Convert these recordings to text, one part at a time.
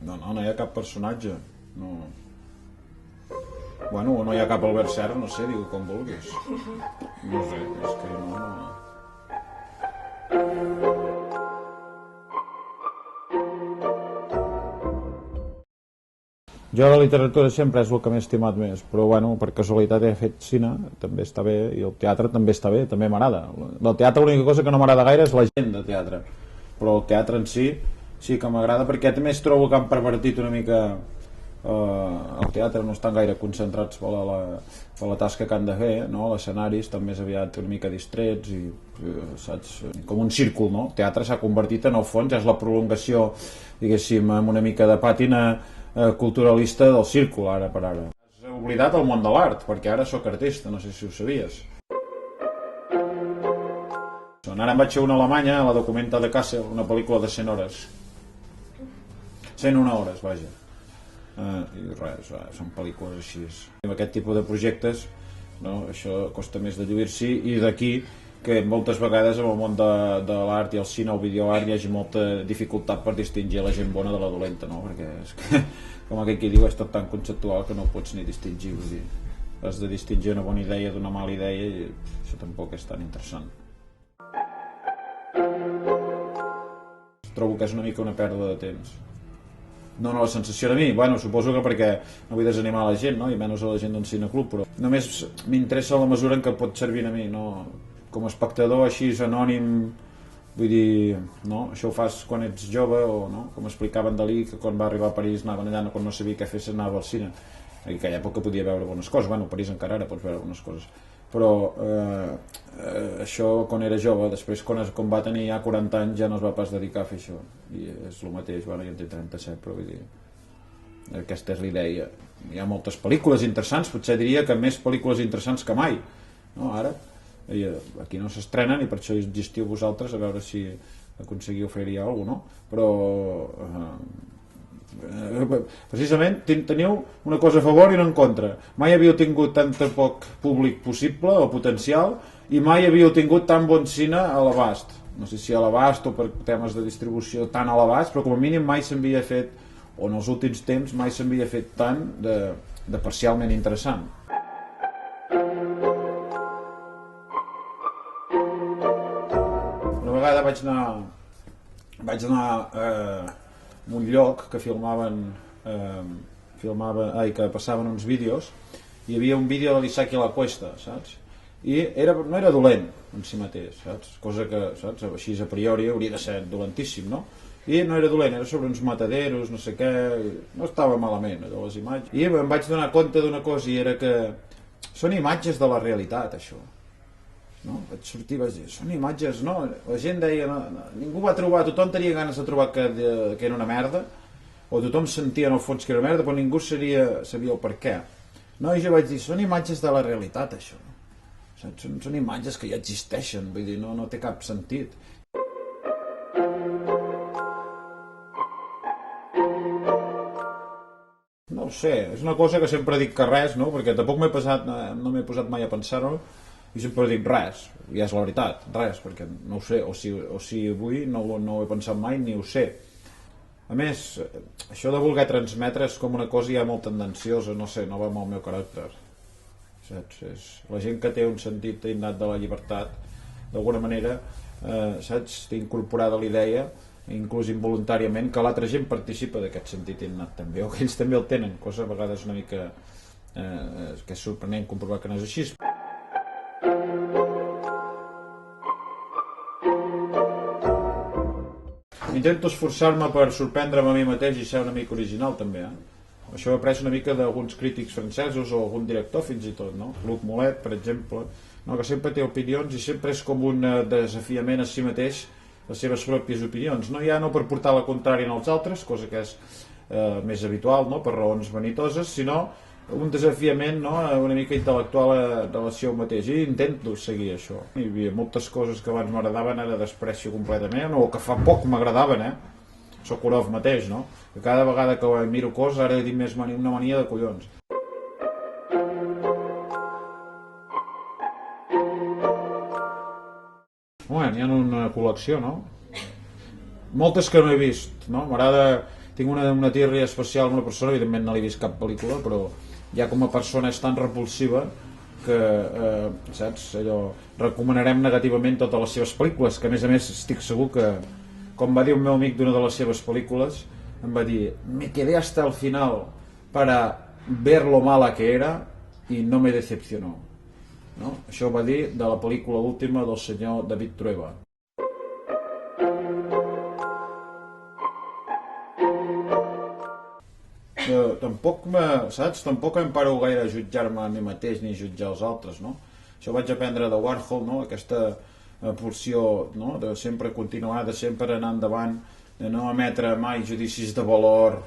No, no, no hi ha cap personatge. No. Bueno, no hi ha cap Albert Serra, no sé, diu com vulguis. No sé, és que no... Jo la literatura sempre és el que m'he estimat més, però bueno, per casualitat he fet cine, també està bé, i el teatre també està bé, també m'agrada. Del teatre l'única cosa que no m'agrada gaire és la gent de teatre, però el teatre en si sí que m'agrada, perquè també es trobo que han pervertit una mica el teatre, no estan gaire concentrats per la tasca que han de fer, no? L'escenari estan més aviat una mica distrets i saps? Com un círcul, no? El teatre s'ha convertit en el fons, és la prolongació, diguéssim, amb una mica de pàtina culturalista del círcul, ara per ara. Has oblidat el món de l'art, perquè ara sóc artista, no sé si ho sabies. Ara em vaig fer una alemanya, a la Documenta de Kassel, una pel·lícula de 100 hores. 101 hores, vaja. I res, són pel·lícules així. Amb aquest tipus de projectes, no, això costa més de lluir-s'hi, i d'aquí que moltes vegades en el món de l'art i el cine o el videoart hi hagi molta dificultat per distingir la gent bona de la dolenta, no? Perquè és que, com aquell qui diu, és tot tan conceptual que no ho pots ni distingir, vull dir, has de distingir una bona idea d'una mala idea i això tampoc és tan interessant. Trobo que és una mica una pèrdua de temps. No, la sensació de mi, bueno, suposo que perquè no vull desanimar la gent, no? I menys a la gent d'un cineclub, però només m'interessa la mesura en què pot servir a mi, no? Com a espectador així anònim, vull dir, no? Això ho fas quan ets jove, o no? Com explicaven Dalí, que quan va arribar a París anaven allà, quan no sabia què fer s'anava al cine. En aquella època podia veure bones coses, bueno, a París encara ara pots veure bones coses, però això quan era jove, després quan va tenir ja 40 anys ja no es va pas dedicar a fer això, i és el mateix, bueno, jo en tinc 37, però vull dir, aquesta és l'idea. Hi ha moltes pel·lícules interessants, potser diria que més pel·lícules interessants que mai, no? Ara aquí no s'estrenen i per això existiu vosaltres, a veure si aconseguiu fer-hi alguna cosa, no? Però precisament teniu una cosa a favor i una en contra. Mai havíeu tingut tant poc públic possible o potencial, i mai havíeu tingut tan bon cine a l'abast. No sé si a l'abast o per temes de distribució tan a l'abast, però com a mínim mai s'havia fet, o en els últims temps mai s'havia fet tant de parcialment interessant. Una vegada vaig anar a un lloc que que passaven uns vídeos, i hi havia un vídeo de l'Isaac i la Cuesta, saps? I no era dolent en si mateix, saps? Cosa que, saps, així a priori hauria de ser dolentíssim, no? I no era dolent, era sobre uns mataderos, no sé què, no estava malament de les imatges. I em vaig donar compte d'una cosa, i era que són imatges de la realitat, això. No? Vaig sortir i vaig dir, són imatges, no? La gent deia, ningú va trobar, tothom tenia ganes de trobar que era una merda, o tothom sentia en el fons que era una merda, però ningú sabia el per què. No, i jo vaig dir, són imatges de la realitat, això. Són imatges que ja existeixen, vull dir, no té cap sentit. No ho sé, és una cosa que sempre dic que res, no? Perquè tampoc no m'he posat mai a pensar-ho, i sempre dic res, i és la veritat, res, perquè no ho sé, o si vull no ho he pensat mai ni ho sé. A més, això de voler transmetre és com una cosa ja molt tendenciosa, no sé, no va amb el meu caràcter, saps? La gent que té un sentit innat de la llibertat, d'alguna manera, saps, té incorporada l'idea, inclús involuntàriament, que l'altra gent participa d'aquest sentit innat també, o que ells també el tenen, cosa a vegades una mica que és sorprenent comprovar que no és així. Intento esforçar-me per sorprendre'm a mi mateix i ser una mica original també, Això ho he après una mica d'alguns crítics francesos o algun director fins i tot, no? Luc Molet, per exemple, no? Que sempre té opinions i sempre és com un desafiament a si mateix les seves pròpies opinions, no? Ja no per portar la contrària als altres, cosa que és més habitual, no? Per raons vanitoses, sinó un desafiament, no? Una mica intel·lectual en relació al mateix, i intento seguir això. Hi havia moltes coses que abans m'agradaven, ara desprecio completament, o que fa poc m'agradaven, Sokurov mateix, no? Que cada vegada que miro coses ara he dit més una mania de collons. Bueno, hi ha una col·lecció, no? Moltes que no he vist, no? M'agrada tinc una tírria especial amb una persona, evidentment no l'he vist cap pel·lícula, però ja com a persona és tan repulsiva que, saps, allò, recomanarem negativament totes les seves pel·lícules, que a més estic segur que, com va dir un meu amic d'una de les seves pel·lícules, em va dir, me quedé hasta el final para ver lo mala que era y no me decepcionó, no? Això ho va dir de la pel·lícula última del senyor David Trueba. Tampoc em paro gaire a jutjar-me a mi mateix ni jutjar els altres, no? Això ho vaig aprendre de Warhol, no? Aquesta pulsió, no? De sempre continuar, de sempre anar endavant, de no emetre mai judicis de valor,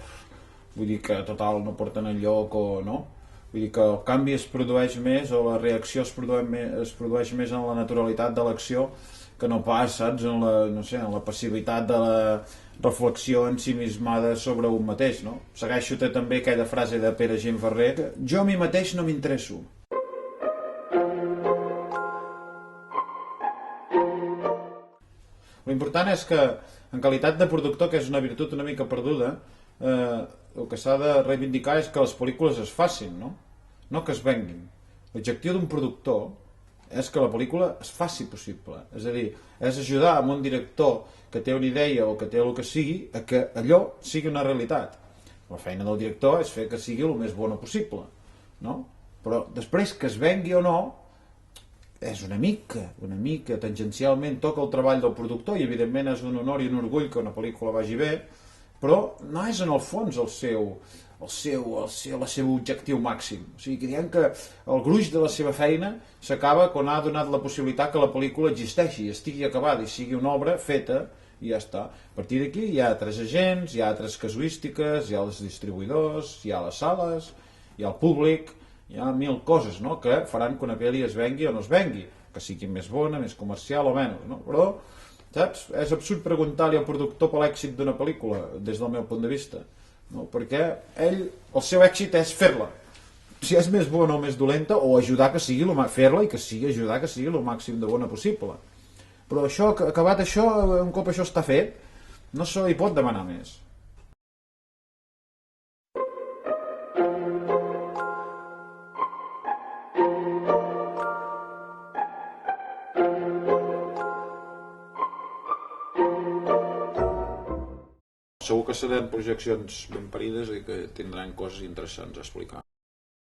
vull dir que total no porten enlloc, o no? Vull dir que el canvi es produeix més, o la reacció es produeix més en la naturalitat de l'acció que no pas, saps, en la, no sé, en la passivitat de la reflexió ensimismada sobre un mateix, no? Segueixo també aquella frase de Pere Gent Ferrer, que jo a mi mateix no m'interesso. L'important és que, en qualitat de productor, que és una virtut una mica perduda, el que s'ha de reivindicar és que les pel·lícules es facin, no? No que es venguin. L'objectiu d'un productor és que la pel·lícula es faci possible, és a dir, és ajudar a un director que té una idea o que té el que sigui a que allò sigui una realitat. La feina del director és fer que sigui el més bona possible, no? Però després que es vengui o no és una mica tangencialment toca el treball del productor, i evidentment és un honor i un orgull que una pel·lícula vagi bé, però no és en el fons el seu objectiu màxim. O sigui, que diem que el gruix de la seva feina s'acaba quan ha donat la possibilitat que la pel·lícula existeixi, estigui acabada i sigui una obra feta i ja està. A partir d'aquí hi ha altres agents, hi ha altres casuístiques, hi ha els distribuïdors, hi ha les sales, hi ha el públic, hi ha mil coses, no?, que faran que una pel·li es vengui o no es vengui, que sigui més bona, més comercial o menys, no? Però, saps, és absurd preguntar-li al productor per l'èxit d'una pel·lícula des del meu punt de vista, no? Perquè el seu èxit és fer-la, si és més bona o més dolenta, o ajudar que sigui fer-la i que sigui ajudar que sigui el màxim de bona possible. Però això, acabat això, un cop això està fet, no se li pot demanar més. Segur que seran projeccions ben parides i que tindran coses interessants a explicar.